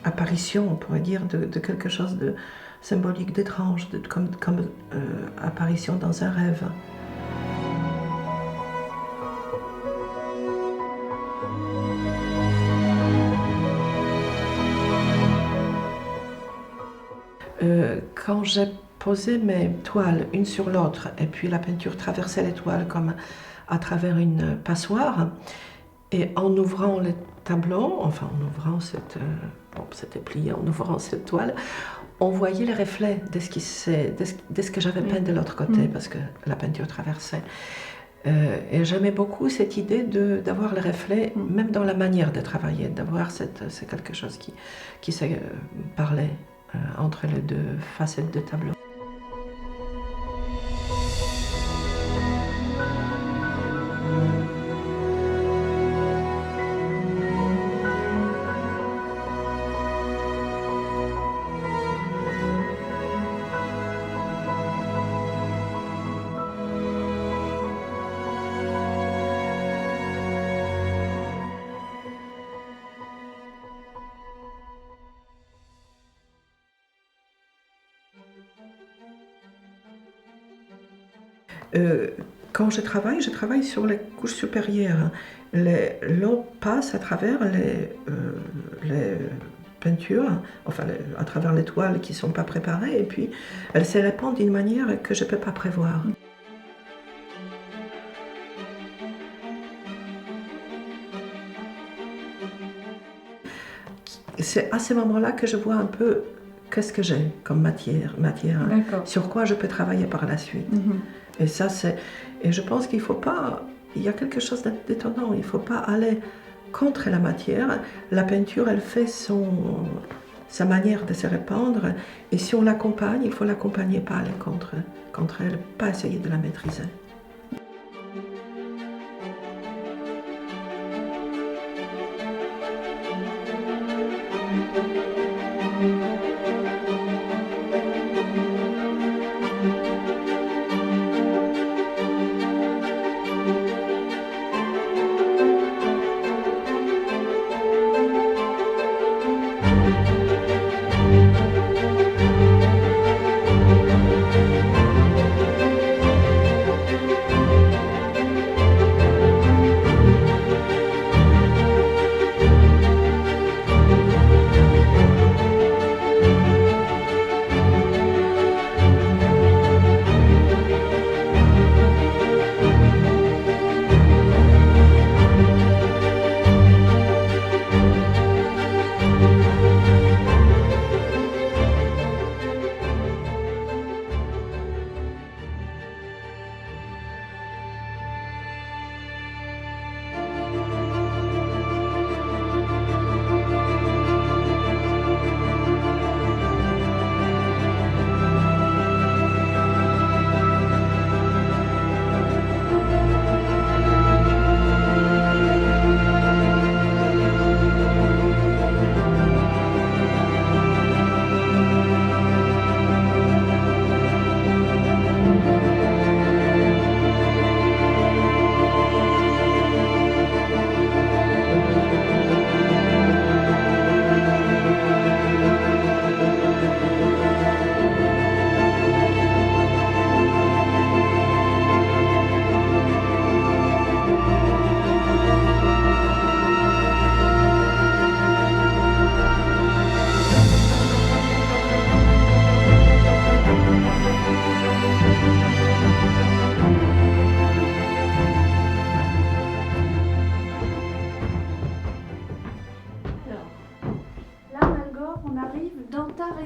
apparition, on pourrait dire, de quelque chose de symbolique, d'étrange, comme apparition dans un rêve. Quand j'ai posé mes toiles une sur l'autre et puis la peinture traversait les toiles comme à travers une passoire, et en ouvrant les tableaux, enfin en ouvrant c'était plié, en ouvrant cette toile, on voyait les reflets de ce que j'avais peint de l'autre côté, parce que la peinture traversait. Et j'aimais beaucoup cette idée d'avoir les reflets, même dans la manière de travailler, d'avoir c'est quelque chose qui se parlait entre les deux facettes de tableau. Quand je travaille sur les couches supérieures. L'eau passe à travers les peintures, enfin à travers les toiles qui ne sont pas préparées, et puis elle se répand d'une manière que je ne peux pas prévoir. C'est à ce moment-là que je vois un peu qu'est-ce que j'ai comme matière, sur quoi je peux travailler par la suite. Et ça, et je pense qu'il faut pas, il y a quelque chose d'étonnant, il ne faut pas aller contre la matière. La peinture, elle fait sa manière de se répandre, et si on l'accompagne, il faut l'accompagner, pas aller contre elle, pas essayer de la maîtriser.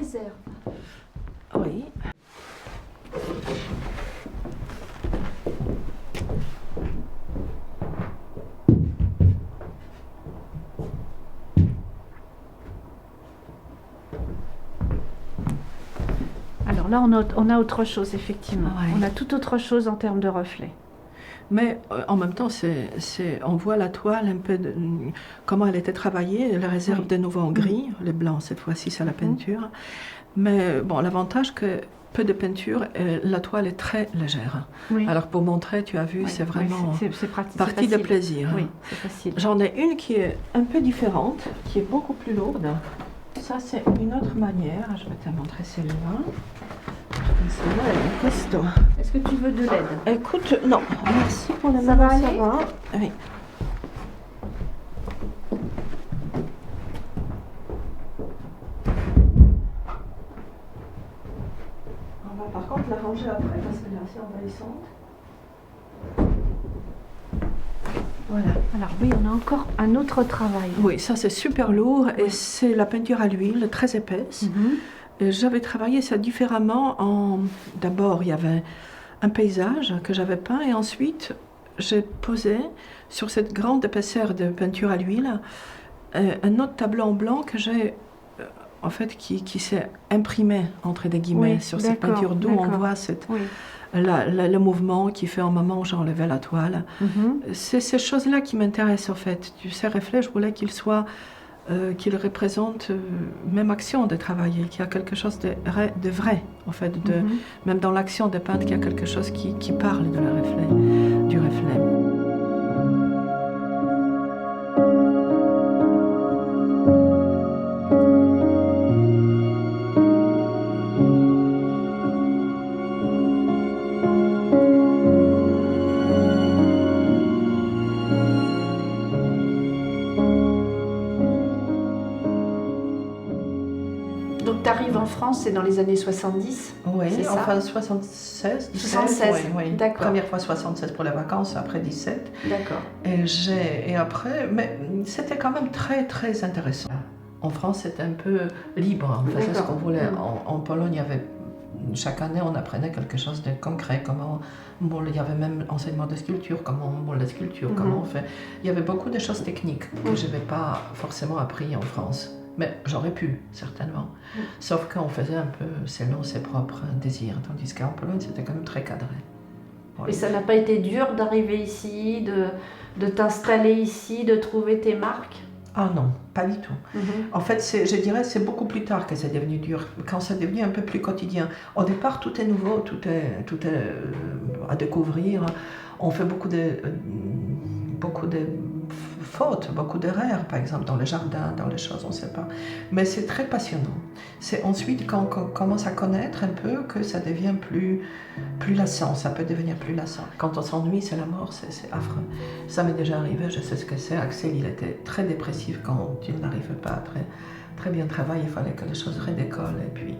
réserve. Oui. Alors là, on a autre chose, effectivement. Ouais. On a tout autre chose en termes de reflets. Mais en même temps, on voit la toile un peu, comment elle était travaillée, la réserve de nouveau en gris, le blanc cette fois-ci c'est la peinture. Mais bon, l'avantage que peu de peinture et la toile est très légère. Oui. Alors pour montrer, tu as vu, c'est vraiment partie de plaisir. Oui, c'est facile. J'en ai une qui est un peu différente, qui est beaucoup plus lourde. Ça, c'est une autre manière. Je vais te montrer celle-là. Celle-là, elle est costaud. Est-ce que tu veux de l'aide? Écoute, non. Merci pour la main. Ça va aller? Oui. On va par contre la ranger après parce que là, c'est envahissante. Voilà. Alors oui, on a encore un autre travail. Oui, ça c'est super lourd et c'est la peinture à l'huile, très épaisse. J'avais travaillé ça différemment. D'abord, il y avait un paysage que j'avais peint et ensuite, j'ai posé sur cette grande épaisseur de peinture à l'huile un autre tableau en blanc que j'ai, en fait, qui s'est imprimé, entre des guillemets, sur cette peinture, d'où on voit cette... le mouvement qui fait au moment où j'enlevais la toile. C'est ces choses-là qui m'intéressent en fait. Ces reflets, je voulais qu'ils soient, qu'ils représentent même action de travailler, qu'il y a quelque chose de vrai en fait, même dans l'action de peindre, qu'il y a quelque chose qui parle de du reflet. Donc tu arrives en France, c'est dans les années 70? Oui, enfin 76, 17. Oui. D'accord. Première fois 76 pour les vacances, après 17. D'accord. Et après, mais c'était quand même très très intéressant. En France, c'était un peu libre, on faisait ce qu'on voulait. En Pologne, il y avait, chaque année, on apprenait quelque chose de concret, il y avait même enseignement de sculpture, comment on moule la sculpture, comment on fait. Il y avait beaucoup de choses techniques que je n'avais pas forcément appris en France. Mais j'aurais pu, certainement. Sauf qu'on faisait un peu selon ses propres désirs, tandis qu'en Pologne, c'était quand même très cadré. Ouais. Et ça n'a pas été dur d'arriver ici, de t'installer ici, de trouver tes marques? Ah non, pas du tout. En fait, je dirais c'est beaucoup plus tard que c'est devenu dur, quand c'est devenu un peu plus quotidien. Au départ, tout est nouveau, tout est à découvrir. On fait beaucoup de fautes, beaucoup d'erreurs, par exemple dans le jardin, dans les choses, on ne sait pas. Mais c'est très passionnant. C'est ensuite quand on commence à connaître un peu que ça devient plus lassant, ça peut devenir plus lassant. Quand on s'ennuie, c'est la mort, c'est affreux. Ça m'est déjà arrivé, je sais ce que c'est. Axel, il était très dépressif quand il n'arrivait pas à très bien travailler, il fallait que les choses redécollent et puis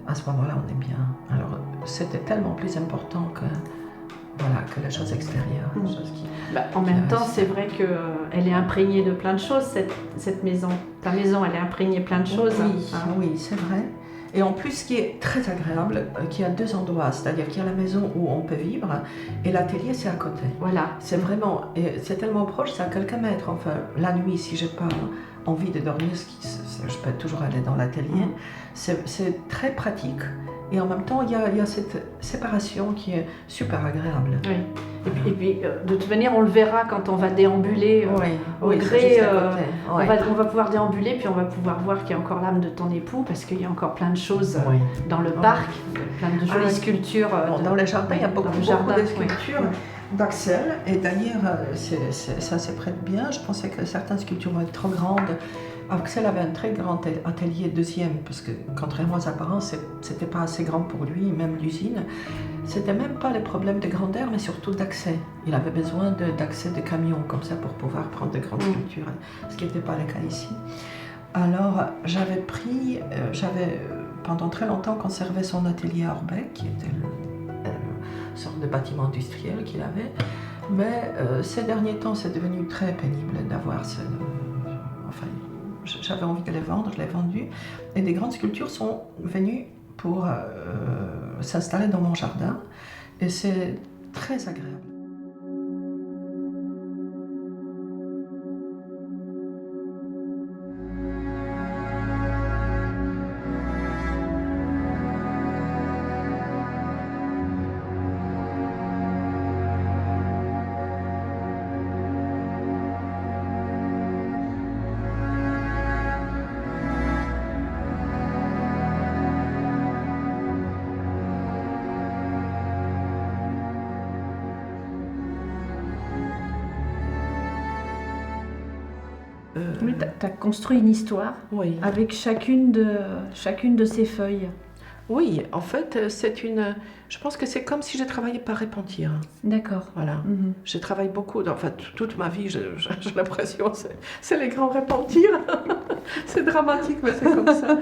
à ce moment-là, on est bien. Alors c'était tellement plus important que les choses extérieures. Les choses en même temps, c'est vrai qu'elle est imprégnée de plein de choses, cette maison. Ta maison, elle est imprégnée de plein de choses. Oui, c'est vrai. Et en plus, ce qui est très agréable, qu'il y a deux endroits, c'est-à-dire qu'il y a la maison où on peut vivre et l'atelier, c'est à côté. Voilà. C'est vraiment, et c'est tellement proche, c'est à quelques mètres. Enfin, la nuit, si j'ai pas envie de dormir, je peux toujours aller dans l'atelier. C'est très pratique. Et en même temps, il y a cette séparation qui est super agréable. Oui. Et puis, de toute manière, on le verra quand on va déambuler au gré. On va pouvoir déambuler, puis on va pouvoir voir qu'il y a encore l'âme de ton époux, parce qu'il y a encore plein de choses dans le parc, plein de jolies sculptures. Dans le jardin, il y a beaucoup de sculptures d'Axel. Et d'ailleurs, ça se prête bien. Je pensais que certaines sculptures vont être trop grandes. Axel avait un très grand atelier deuxième, parce que contrairement aux apparences, c'était pas assez grand pour lui, même l'usine. C'était même pas le problème de grandeur, mais surtout d'accès. Il avait besoin d'accès de camions, comme ça, pour pouvoir prendre de grandes sculptures, ce qui n'était pas le cas ici. Alors, j'avais pendant très longtemps conservé son atelier à Orbeck, qui était une sorte de bâtiment industriel qu'il avait. Mais ces derniers temps, c'est devenu très pénible d'avoir j'avais envie de les vendre, je l'ai vendu. Et des grandes sculptures sont venues pour s'installer dans mon jardin. Et c'est très agréable. Oui, tu as construit une histoire avec chacune de ces feuilles. Oui, en fait, je pense que c'est comme si j'ai travaillé par repentir. D'accord. Voilà. Je travaille beaucoup, enfin toute ma vie, j'ai l'impression, c'est les grands repentirs. C'est dramatique, mais c'est comme ça.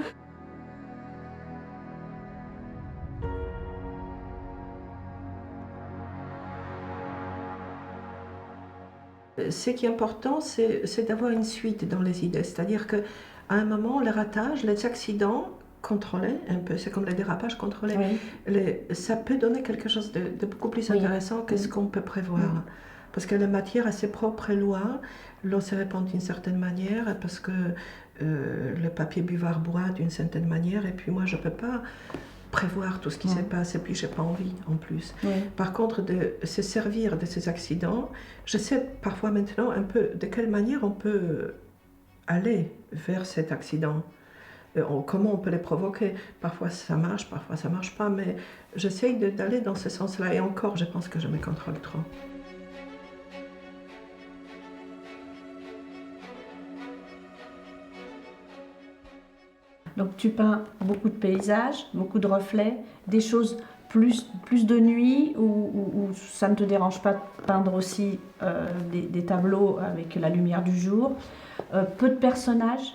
Ce qui est important, c'est d'avoir une suite dans les idées. C'est-à-dire qu'à un moment, le ratage, les accidents contrôlés, un peu, c'est comme les dérapages contrôlés, ça peut donner quelque chose de beaucoup plus intéressant que ce qu'on peut prévoir. Parce que la matière a ses propres lois, l'eau se répand d'une certaine manière, parce que le papier buvard boit d'une certaine manière, et puis moi je ne peux pas prévoir tout ce qui se passe, et puis j'ai pas envie en plus. Par contre, de se servir de ces accidents, je sais parfois maintenant un peu de quelle manière on peut aller vers cet accident. Comment on peut les provoquer. Parfois ça marche pas, mais j'essaye d'aller dans ce sens-là, et encore je pense que je me contrôle trop. Donc tu peins beaucoup de paysages, beaucoup de reflets, des choses plus de nuit, ou ça ne te dérange pas de peindre aussi des tableaux avec la lumière du jour. Peu de personnages.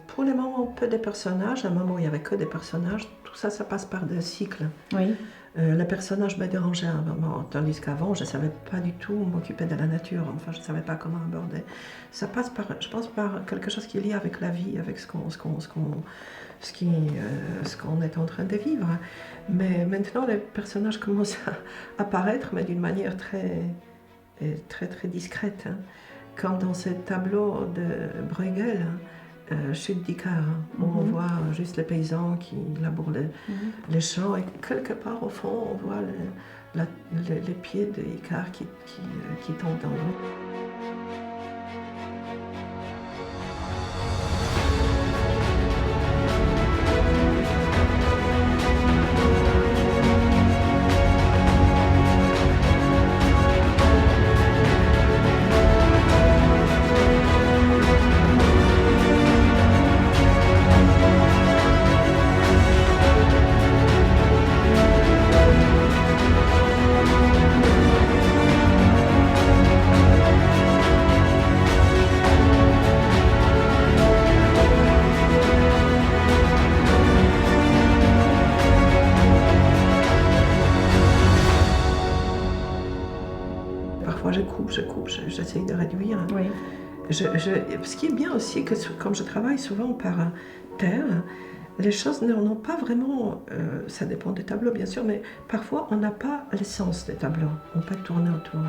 Pour le moment, peu de personnages. À un moment, il n'y avait que des personnages. Tout ça, ça passe par des cycles. Oui. Les personnages me dérangeaient à un moment, tandis qu'avant, je ne savais pas du tout m'occuper de la nature. Enfin, je ne savais pas comment aborder. Ça passe par, je pense, par quelque chose qui est lié avec la vie, avec ce qu'on est en train de vivre. Mais maintenant, les personnages commencent à apparaître, mais d'une manière très discrète. Comme dans ce tableau de Bruegel, Chute d'Icare, où on voit juste les paysans qui labourent les champs, et quelque part au fond on voit les pieds d'Icare qui tombent dans l'eau. Parfois je coupe, j'essaye de réduire. Oui. Ce qui est bien aussi, que comme je travaille souvent par terre, les choses n'ont pas vraiment, ça dépend des tableaux bien sûr, mais parfois on n'a pas l'essence des tableaux, on peut tourner autour.